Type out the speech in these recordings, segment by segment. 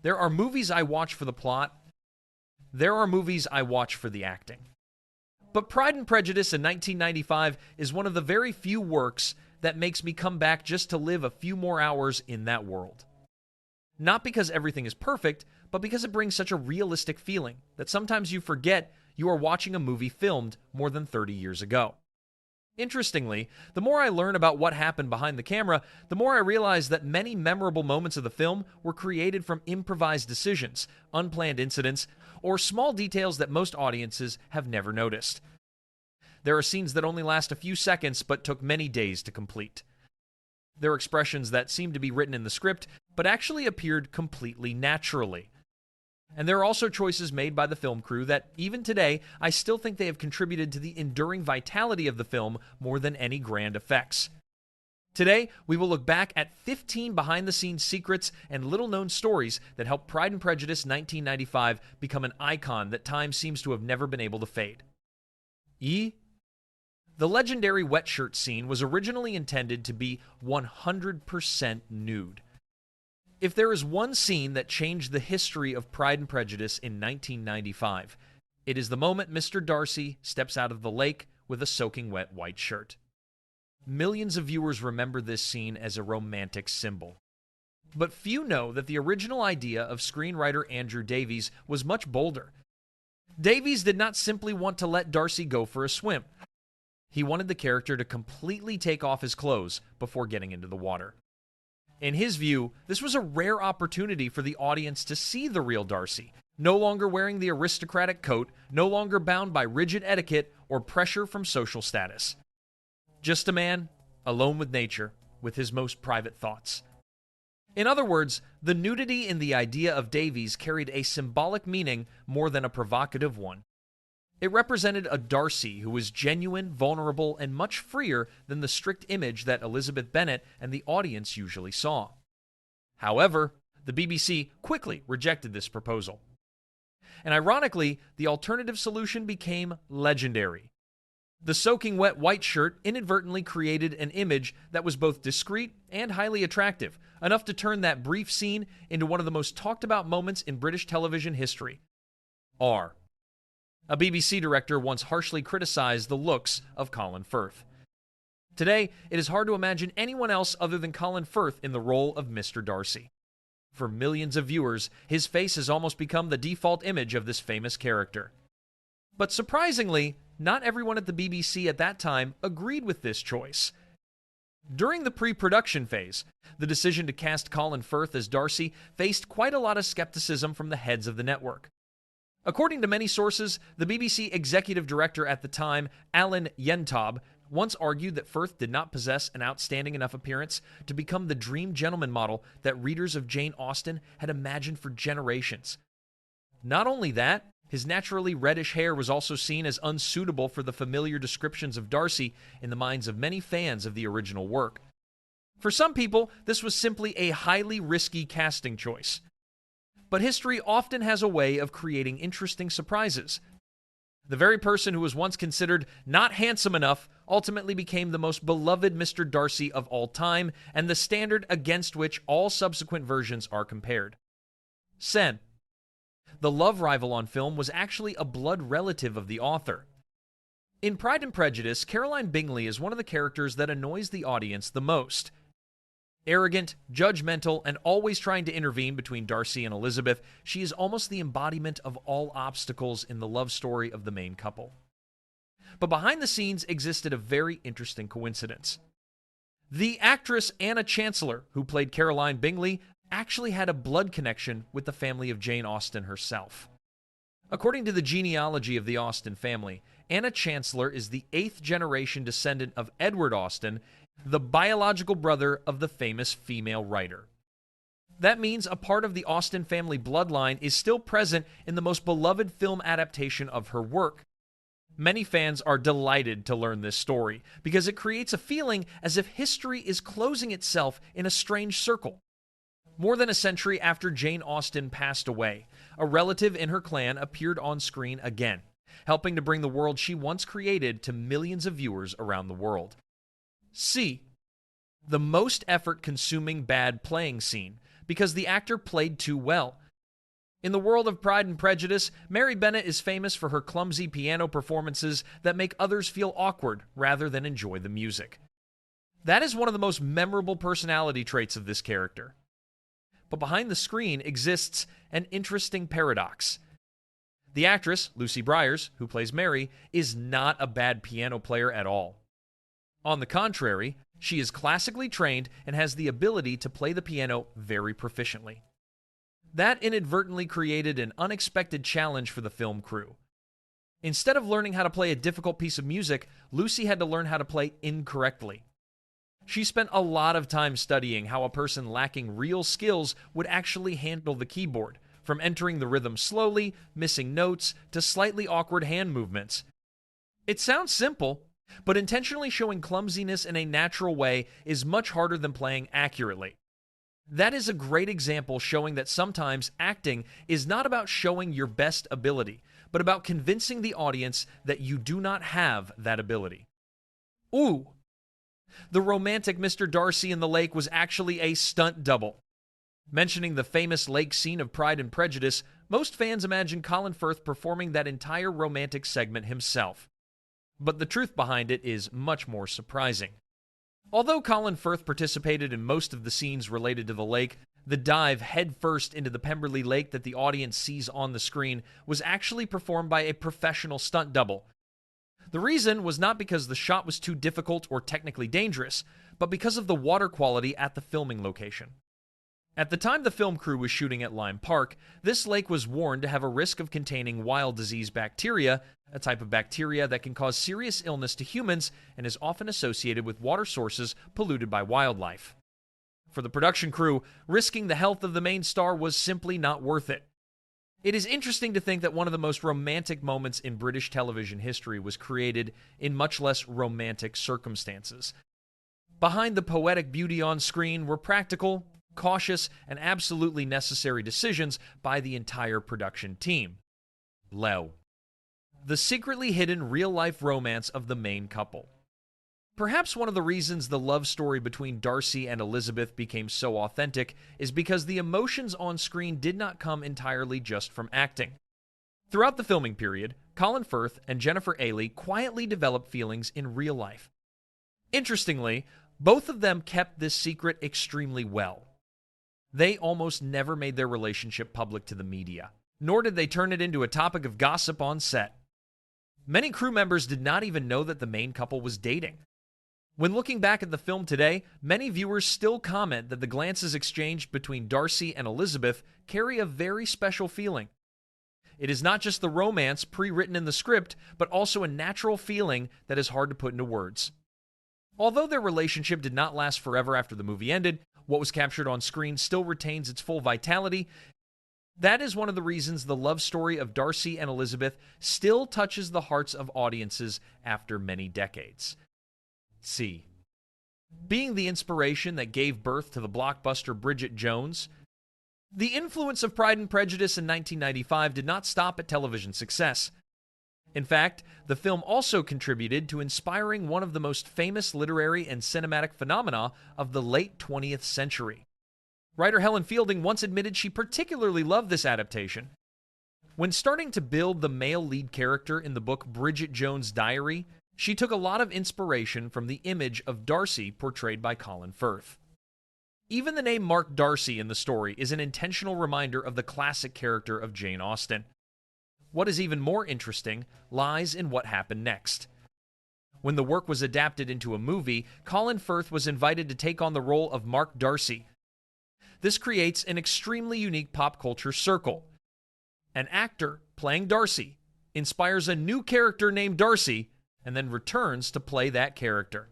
There are movies I watch for the plot. There are movies I watch for the acting. But Pride and Prejudice in 1995 is one of the very few works that makes me come back just to live a few more hours in that world. Not because everything is perfect, but because it brings such a realistic feeling that sometimes you forget you are watching a movie filmed more than 30 years ago. Interestingly, the more I learn about what happened behind the camera, the more I realize that many memorable moments of the film were created from improvised decisions, unplanned incidents, or small details that most audiences have never noticed. There are scenes that only last a few seconds but took many days to complete. There are expressions that seem to be written in the script but actually appeared completely naturally. And there are also choices made by the film crew that, even today, I still think they have contributed to the enduring vitality of the film more than any grand effects. Today, we will look back at 15 behind-the-scenes secrets and little-known stories that helped Pride and Prejudice 1995 become an icon that time seems to have never been able to fade. The legendary wet shirt scene was originally intended to be 100% nude. If there is one scene that changed the history of Pride and Prejudice in 1995, it is the moment Mr. Darcy steps out of the lake with a soaking wet white shirt. Millions of viewers remember this scene as a romantic symbol. But few know that the original idea of screenwriter Andrew Davies was much bolder. Davies did not simply want to let Darcy go for a swim. He wanted the character to completely take off his clothes before getting into the water. In his view, this was a rare opportunity for the audience to see the real Darcy, no longer wearing the aristocratic coat, no longer bound by rigid etiquette or pressure from social status. Just a man, alone with nature, with his most private thoughts. In other words, the nudity in the idea of Davies carried a symbolic meaning more than a provocative one. It represented a Darcy who was genuine, vulnerable, and much freer than the strict image that Elizabeth Bennet and the audience usually saw. However, the BBC quickly rejected this proposal. And ironically, the alternative solution became legendary. The soaking wet white shirt inadvertently created an image that was both discreet and highly attractive, enough to turn that brief scene into one of the most talked about moments in British television history. A BBC director once harshly criticized the looks of Colin Firth. Today, it is hard to imagine anyone else other than Colin Firth in the role of Mr. Darcy. For millions of viewers, his face has almost become the default image of this famous character. But surprisingly, not everyone at the BBC at that time agreed with this choice. During the pre-production phase, the decision to cast Colin Firth as Darcy faced quite a lot of skepticism from the heads of the network. According to many sources, the BBC executive director at the time, Alan Yentob, once argued that Firth did not possess an outstanding enough appearance to become the dream gentleman model that readers of Jane Austen had imagined for generations. Not only that, his naturally reddish hair was also seen as unsuitable for the familiar descriptions of Darcy in the minds of many fans of the original work. For some people, this was simply a highly risky casting choice. But history often has a way of creating interesting surprises. The very person who was once considered not handsome enough ultimately became the most beloved Mr. Darcy of all time and the standard against which all subsequent versions are compared. Sen, the love rival on film, was actually a blood relative of the author. In Pride and Prejudice, Caroline Bingley is one of the characters that annoys the audience the most. Arrogant, judgmental, and always trying to intervene between Darcy and Elizabeth, she is almost the embodiment of all obstacles in the love story of the main couple. But behind the scenes existed a very interesting coincidence. The actress Anna Chancellor, who played Caroline Bingley, actually had a blood connection with the family of Jane Austen herself. According to the genealogy of the Austen family, Anna Chancellor is the 8th-generation descendant of Edward Austen, the biological brother of the famous female writer. That means a part of the Austen family bloodline is still present in the most beloved film adaptation of her work. Many fans are delighted to learn this story because it creates a feeling as if history is closing itself in a strange circle. More than a century after Jane Austen passed away, a relative in her clan appeared on screen again, helping to bring the world she once created to millions of viewers around the world. C. The most effort-consuming bad playing scene, because the actor played too well, In the world of Pride and Prejudice, Mary Bennet is famous for her clumsy piano performances that make others feel awkward rather than enjoy the music. That is one of the most memorable personality traits of this character. But behind the screen exists an interesting paradox. The actress, Lucy Briers, who plays Mary, is not a bad piano player at all. On the contrary, she is classically trained and has the ability to play the piano very proficiently. That inadvertently created an unexpected challenge for the film crew. Instead of learning how to play a difficult piece of music, Lucy had to learn how to play incorrectly. She spent a lot of time studying how a person lacking real skills would actually handle the keyboard, from entering the rhythm slowly, missing notes, to slightly awkward hand movements. It sounds simple, but intentionally showing clumsiness in a natural way is much harder than playing accurately. That is a great example showing that sometimes acting is not about showing your best ability, but about convincing the audience that you do not have that ability. Ooh! The romantic Mr. Darcy in the lake was actually a stunt double. Mentioning the famous lake scene of Pride and Prejudice, most fans imagine Colin Firth performing that entire romantic segment himself. But the truth behind it is much more surprising. Although Colin Firth participated in most of the scenes related to the lake, the dive headfirst into the Pemberley Lake that the audience sees on the screen was actually performed by a professional stunt double. The reason was not because the shot was too difficult or technically dangerous, but because of the water quality at the filming location. At the time the film crew was shooting at Lyme Park, this lake was warned to have a risk of containing wild disease bacteria, a type of bacteria that can cause serious illness to humans and is often associated with water sources polluted by wildlife. For the production crew, risking the health of the main star was simply not worth it. It is interesting to think that one of the most romantic moments in British television history was created in much less romantic circumstances. Behind the poetic beauty on screen were practical, cautious, and absolutely necessary decisions by the entire production team. Leo. The secretly hidden real-life romance of the main couple. Perhaps one of the reasons the love story between Darcy and Elizabeth became so authentic is because the emotions on screen did not come entirely just from acting. Throughout the filming period, Colin Firth and Jennifer Ailey quietly developed feelings in real life. Interestingly, both of them kept this secret extremely well. They almost never made their relationship public to the media, nor did they turn it into a topic of gossip on set. Many crew members did not even know that the main couple was dating. When looking back at the film today, many viewers still comment that the glances exchanged between Darcy and Elizabeth carry a very special feeling. It is not just the romance pre-written in the script, but also a natural feeling that is hard to put into words. Although their relationship did not last forever after the movie ended, what was captured on screen still retains its full vitality. That is one of the reasons the love story of Darcy and Elizabeth still touches the hearts of audiences after many decades. C. Being the inspiration that gave birth to the blockbuster Bridget Jones, the influence of Pride and Prejudice in 1995 did not stop at television success. In fact, the film also contributed to inspiring one of the most famous literary and cinematic phenomena of the late 20th century. Writer Helen Fielding once admitted she particularly loved this adaptation. When starting to build the male lead character in the book Bridget Jones' Diary, she took a lot of inspiration from the image of Darcy portrayed by Colin Firth. Even the name Mark Darcy in the story is an intentional reminder of the classic character of Jane Austen. What is even more interesting lies in what happened next. When the work was adapted into a movie, Colin Firth was invited to take on the role of Mark Darcy. This creates an extremely unique pop culture circle. An actor playing Darcy inspires a new character named Darcy and then returns to play that character.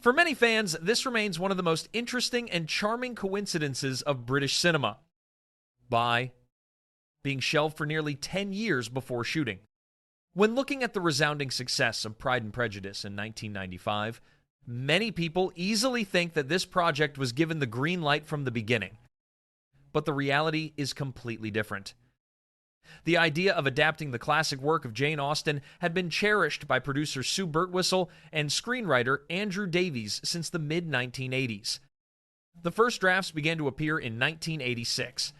For many fans, this remains one of the most interesting and charming coincidences of British cinema. By being shelved for nearly 10 years before shooting. When looking at the resounding success of Pride and Prejudice in 1995, many people easily think that this project was given the green light from the beginning. But the reality is completely different. The idea of adapting the classic work of Jane Austen had been cherished by producer Sue Birtwistle and screenwriter Andrew Davies since the mid-1980s. The first drafts began to appear in 1986.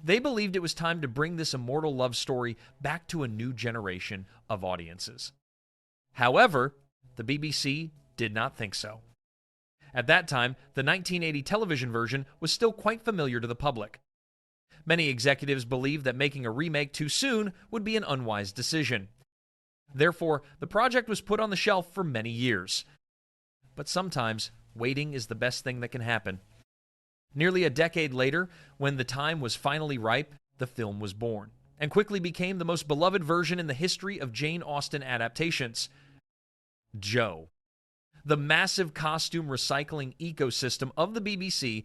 They believed it was time to bring this immortal love story back to a new generation of audiences. However, the BBC did not think so. At that time, the 1980 television version was still quite familiar to the public. Many executives believed that making a remake too soon would be an unwise decision. Therefore, the project was put on the shelf for many years. But sometimes, waiting is the best thing that can happen. Nearly a decade later, when the time was finally ripe, the film was born, and quickly became the most beloved version in the history of Jane Austen adaptations. Jo. The massive costume recycling ecosystem of the BBC,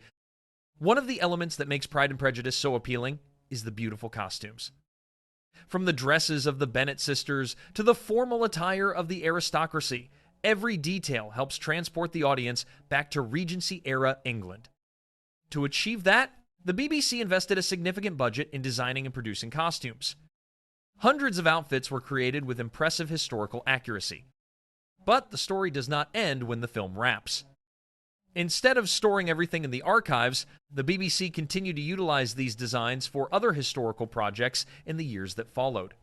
one of the elements that makes Pride and Prejudice so appealing is the beautiful costumes. From the dresses of the Bennet sisters to the formal attire of the aristocracy, every detail helps transport the audience back to Regency-era England. To achieve that, the BBC invested a significant budget in designing and producing costumes. Hundreds of outfits were created with impressive historical accuracy. But the story does not end when the film wraps. Instead of storing everything in the archives, the BBC continued to utilize these designs for other historical projects in the years that followed.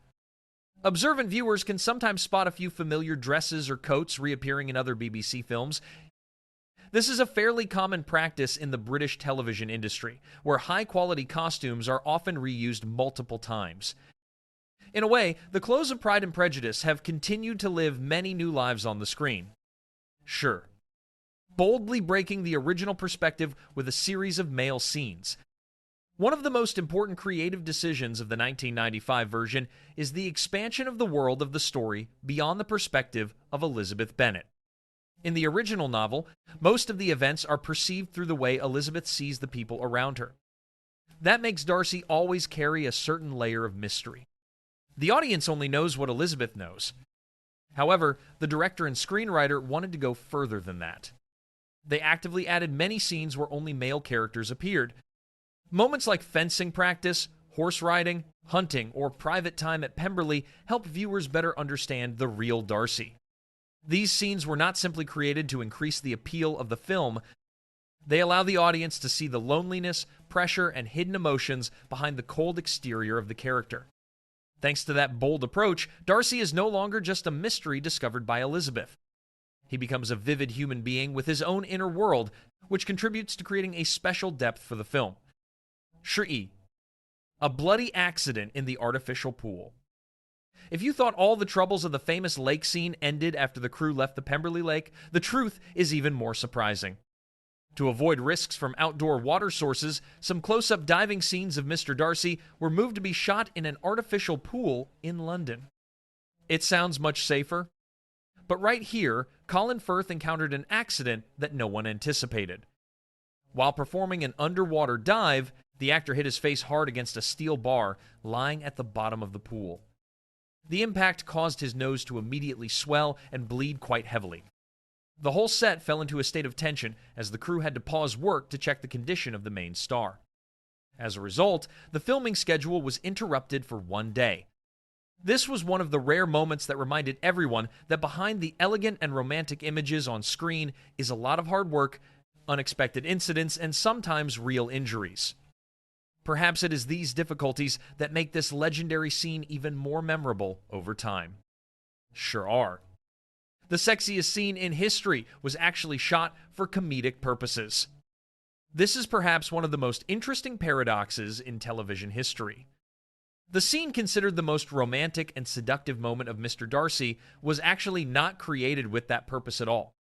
Observant viewers can sometimes spot a few familiar dresses or coats reappearing in other BBC films. This is a fairly common practice in the British television industry, where high-quality costumes are often reused multiple times. In a way, the clothes of Pride and Prejudice have continued to live many new lives on the screen. Sure, boldly breaking the original perspective with a series of male scenes. One of the most important creative decisions of the 1995 version is the expansion of the world of the story beyond the perspective of Elizabeth Bennet. In the original novel, most of the events are perceived through the way Elizabeth sees the people around her. That makes Darcy always carry a certain layer of mystery. The audience only knows what Elizabeth knows. However, the director and screenwriter wanted to go further than that. They actively added many scenes where only male characters appeared. Moments like fencing practice, horse riding, hunting, or private time at Pemberley help viewers better understand the real Darcy. These scenes were not simply created to increase the appeal of the film. They allow the audience to see the loneliness, pressure, and hidden emotions behind the cold exterior of the character. Thanks to that bold approach, Darcy is no longer just a mystery discovered by Elizabeth. He becomes a vivid human being with his own inner world, which contributes to creating a special depth for the film. Shree. A bloody accident in the artificial pool. If you thought all the troubles of the famous lake scene ended after the crew left the Pemberley Lake, the truth is even more surprising. To avoid risks from outdoor water sources, some close-up diving scenes of Mr. Darcy were moved to be shot in an artificial pool in London. It sounds much safer. But right here, Colin Firth encountered an accident that no one anticipated. While performing an underwater dive, the actor hit his face hard against a steel bar lying at the bottom of the pool. The impact caused his nose to immediately swell and bleed quite heavily. The whole set fell into a state of tension as the crew had to pause work to check the condition of the main star. As a result, the filming schedule was interrupted for one day. This was one of the rare moments that reminded everyone that behind the elegant and romantic images on screen is a lot of hard work, unexpected incidents, and sometimes real injuries. Perhaps it is these difficulties that make this legendary scene even more memorable over time. Sure are. The sexiest scene in history was actually shot for comedic purposes. This is perhaps one of the most interesting paradoxes in television history. The scene considered the most romantic and seductive moment of Mr. Darcy was actually not created with that purpose at all.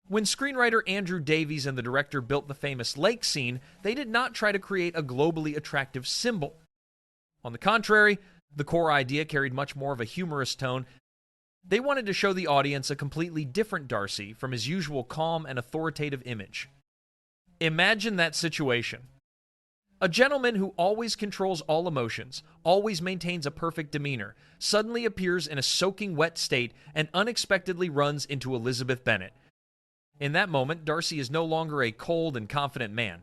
When screenwriter Andrew Davies and the director built the famous lake scene, they did not try to create a globally attractive symbol. On the contrary, the core idea carried much more of a humorous tone. They wanted to show the audience a completely different Darcy from his usual calm and authoritative image. Imagine that situation. A gentleman who always controls all emotions, always maintains a perfect demeanor, suddenly appears in a soaking wet state and unexpectedly runs into Elizabeth Bennet. In that moment, Darcy is no longer a cold and confident man.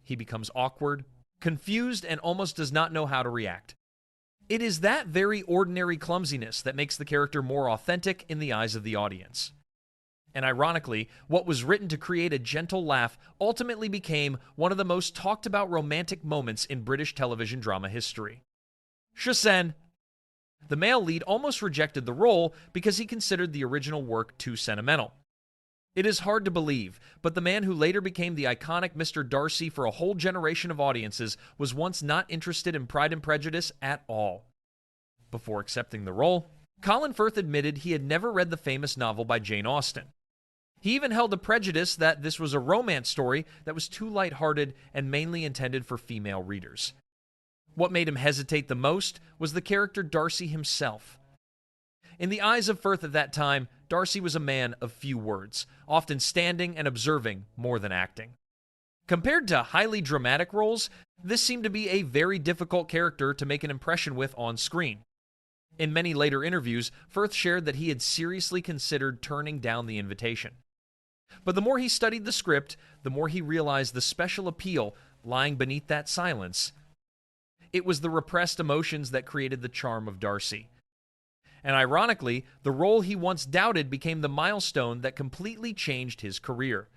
He becomes awkward, confused, and almost does not know how to react. It is that very ordinary clumsiness that makes the character more authentic in the eyes of the audience. And ironically, what was written to create a gentle laugh ultimately became one of the most talked about romantic moments in British television drama history. Shushan. The male lead almost rejected the role because he considered the original work too sentimental. It is hard to believe, but the man who later became the iconic Mr. Darcy for a whole generation of audiences was once not interested in Pride and Prejudice at all. Before accepting the role, Colin Firth admitted he had never read the famous novel by Jane Austen. He even held a prejudice that this was a romance story that was too lighthearted and mainly intended for female readers. What made him hesitate the most was the character Darcy himself. In the eyes of Firth at that time, Darcy was a man of few words, often standing and observing more than acting. Compared to highly dramatic roles, this seemed to be a very difficult character to make an impression with on screen. In many later interviews, Firth shared that he had seriously considered turning down the invitation. But the more he studied the script, the more he realized the special appeal lying beneath that silence. It was the repressed emotions that created the charm of Darcy. And ironically, the role he once doubted became the milestone that completely changed his career.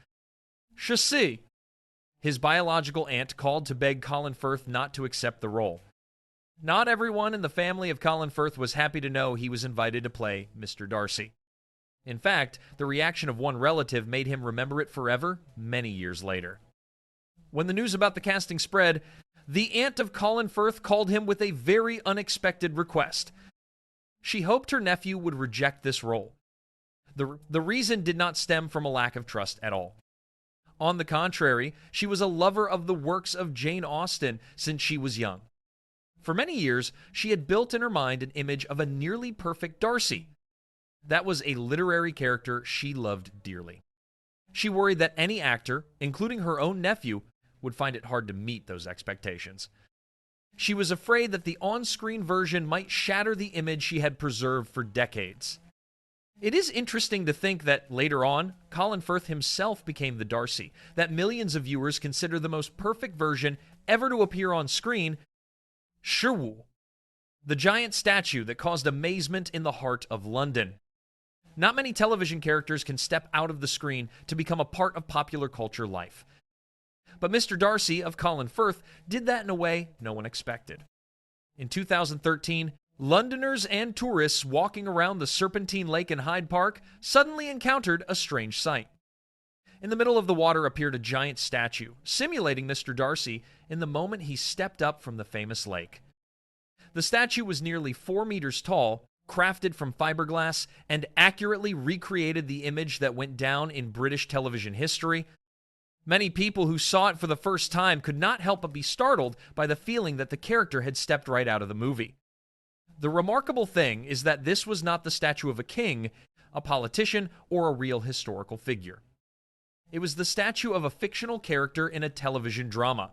Chassis. His biological aunt called to beg Colin Firth not to accept the role. Not everyone in the family of Colin Firth was happy to know he was invited to play Mr. Darcy. In fact, the reaction of one relative made him remember it forever many years later. When the news about the casting spread, the aunt of Colin Firth called him with a very unexpected request. She hoped her nephew would reject this role. The reason did not stem from a lack of trust at all. On the contrary, she was a lover of the works of Jane Austen since she was young. For many years, she had built in her mind an image of a nearly perfect Darcy. That was a literary character she loved dearly. She worried that any actor, including her own nephew, would find it hard to meet those expectations. She was afraid that the on-screen version might shatter the image she had preserved for decades. It is interesting to think that later on, Colin Firth himself became the Darcy, that millions of viewers consider the most perfect version ever to appear on screen, Sherwool, the giant statue that caused amazement in the heart of London. Not many television characters can step out of the screen to become a part of popular culture life. But Mr. Darcy of Colin Firth did that in a way no one expected. In 2013, Londoners and tourists walking around the Serpentine Lake in Hyde Park suddenly encountered a strange sight. In the middle of the water appeared a giant statue, simulating Mr. Darcy in the moment he stepped up from the famous lake. The statue was nearly 4 meters tall, crafted from fiberglass, and accurately recreated the image that went down in British television history. Many people who saw it for the first time could not help but be startled by the feeling that the character had stepped right out of the movie. The remarkable thing is that this was not the statue of a king, a politician, or a real historical figure. It was the statue of a fictional character in a television drama.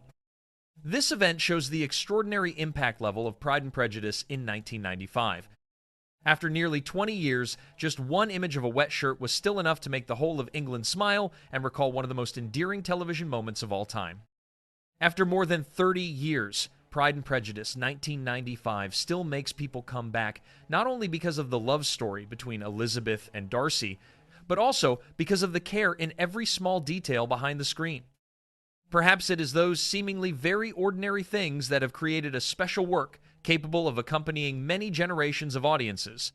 This event shows the extraordinary impact level of Pride and Prejudice in 1995. After nearly 20 years, just one image of a wet shirt was still enough to make the whole of England smile and recall one of the most endearing television moments of all time. After more than 30 years, Pride and Prejudice 1995 still makes people come back, not only because of the love story between Elizabeth and Darcy, but also because of the care in every small detail behind the screen. Perhaps it is those seemingly very ordinary things that have created a special work capable of accompanying many generations of audiences.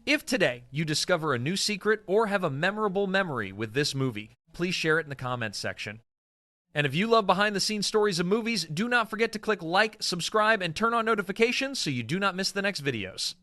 If today you discover a new secret or have a memorable memory with this movie, please share it in the comments section. And if you love behind-the-scenes stories of movies, do not forget to click like, subscribe, and turn on notifications so you do not miss the next videos.